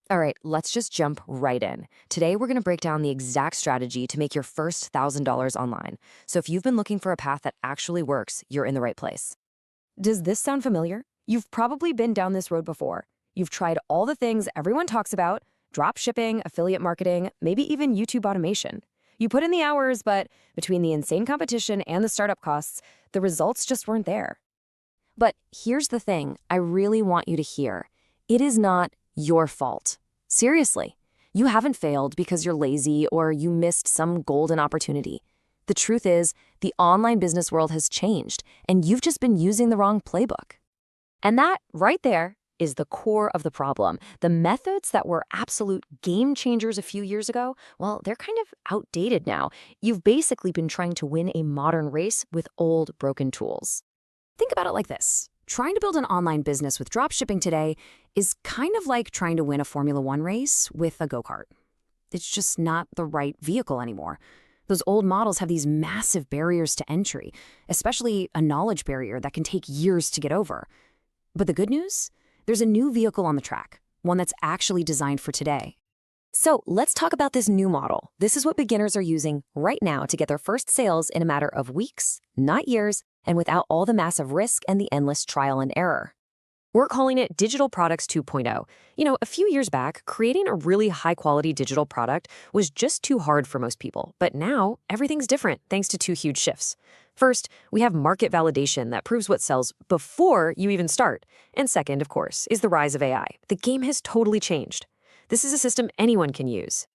All right, let's just jump right in. Today, we're going to break down the exact strategy to make your first $1,000 online. So if you've been looking for a path that actually works, you're in the right place. Does this sound familiar? You've probably been down this road before. You've tried all the things everyone talks about: drop shipping, affiliate marketing, maybe even YouTube automation. You put in the hours, but between the insane competition and the startup costs, the results just weren't there. But here's the thing I really want you to hear: it is not your fault. Seriously, you haven't failed because you're lazy or you missed some golden opportunity. The truth is, the online business world has changed, and you've just been using the wrong playbook. And that, right there, is the core of the problem. The methods that were absolute game changers a few years ago, well, they're kind of outdated now. You've basically been trying to win a modern race with old, broken tools. Think about it like this. Trying to build an online business with dropshipping today is kind of like trying to win a Formula One race with a go-kart. It's just not the right vehicle anymore. Those old models have these massive barriers to entry, especially a knowledge barrier that can take years to get over. But the good news? There's a new vehicle on the track, one that's actually designed for today. So let's talk about this new model. This is what beginners are using right now to get their first sales in a matter of weeks, not years, and without all the massive risk and the endless trial and error. We're calling it Digital Products 2.0. A few years back, creating a really high-quality digital product was just too hard for most people. But now, everything's different thanks to two huge shifts. First, we have market validation that proves what sells before you even start. And second, of course, is the rise of AI. The game has totally changed. This is a system anyone can use.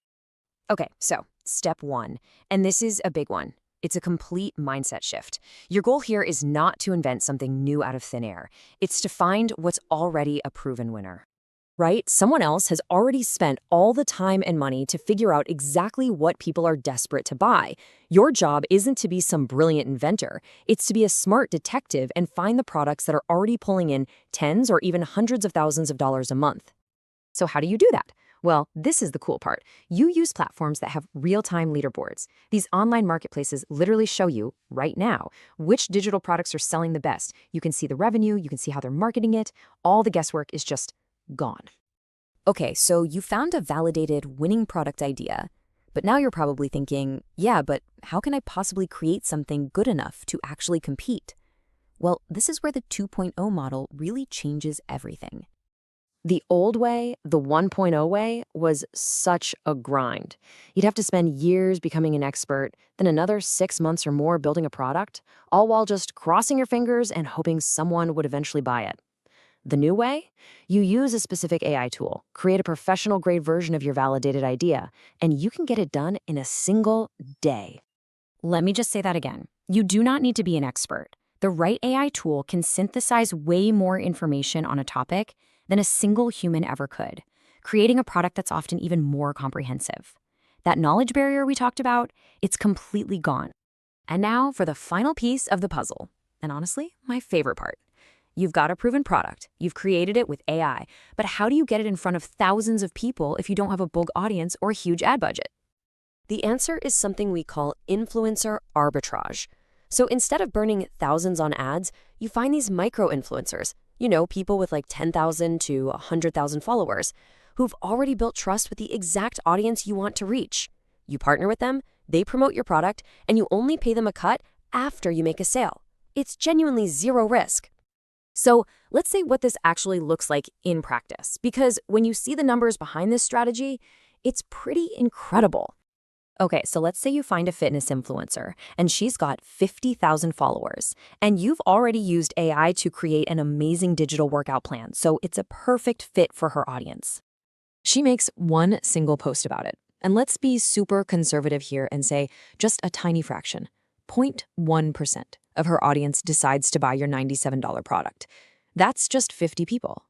Okay, so step one, and this is a big one. It's a complete mindset shift. Your goal here is not to invent something new out of thin air. It's to find what's already a proven winner. Right? Someone else has already spent all the time and money to figure out exactly what people are desperate to buy. Your job isn't to be some brilliant inventor. It's to be a smart detective and find the products that are already pulling in tens or even hundreds of thousands of dollars a month. So how do you do that? Well, this is the cool part. You use platforms that have real-time leaderboards. These online marketplaces literally show you, right now, which digital products are selling the best. You can see the revenue, you can see how they're marketing it. All the guesswork is just gone. Okay, so you found a validated winning product idea, but now you're probably thinking, yeah, but how can I possibly create something good enough to actually compete? Well, this is where the 2.0 model really changes everything. The old way, the 1.0 way, was such a grind. You'd have to spend years becoming an expert, then another 6 months or more building a product, all while just crossing your fingers and hoping someone would eventually buy it. The new way? You use a specific AI tool, create a professional-grade version of your validated idea, and you can get it done in a single day. Let me just say that again. You do not need to be an expert. The right AI tool can synthesize way more information on a topic than a single human ever could, creating a product that's often even more comprehensive. That knowledge barrier we talked about, it's completely gone. And now for the final piece of the puzzle, and honestly, my favorite part. You've got a proven product, you've created it with AI, but how do you get it in front of thousands of people if you don't have a big audience or a huge ad budget? The answer is something we call influencer arbitrage. So instead of burning thousands on ads, you find these micro-influencers, people with like 10,000 to 100,000 followers, who've already built trust with the exact audience you want to reach. You partner with them, they promote your product, and you only pay them a cut after you make a sale. It's genuinely zero risk. So let's say what this actually looks like in practice, because when you see the numbers behind this strategy, it's pretty incredible. Okay, so let's say you find a fitness influencer, and she's got 50,000 followers, and you've already used AI to create an amazing digital workout plan, so it's a perfect fit for her audience. She makes one single post about it, and let's be super conservative here and say just a tiny fraction, 0.1% of her audience decides to buy your $97 product. That's just 50 people.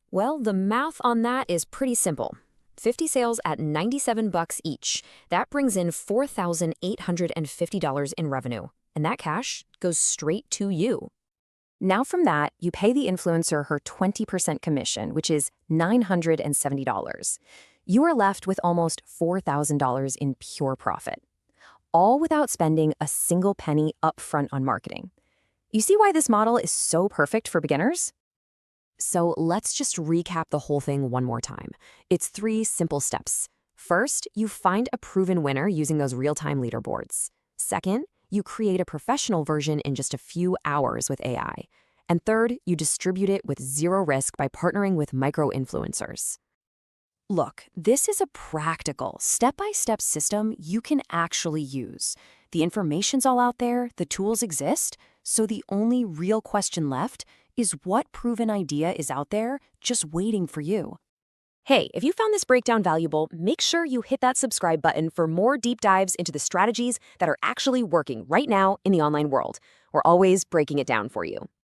Well, the math on that is pretty simple. 50 sales at $97 each. That brings in $4,850 in revenue, and that cash goes straight to you. Now from that, you pay the influencer her 20% commission, which is $970. You are left with almost $4,000 in pure profit, all without spending a single penny upfront on marketing. You see why this model is so perfect for beginners? So let's just recap the whole thing one more time. It's 3 simple steps. First, you find a proven winner using those real-time leaderboards. Second, you create a professional version in just a few hours with AI. And third, you distribute it with zero risk by partnering with micro-influencers. Look, this is a practical, step-by-step system you can actually use. The information's all out there, the tools exist, so the only real question left is what proven idea is out there just waiting for you. Hey, if you found this breakdown valuable, make sure you hit that subscribe button for more deep dives into the strategies that are actually working right now in the online world. We're always breaking it down for you.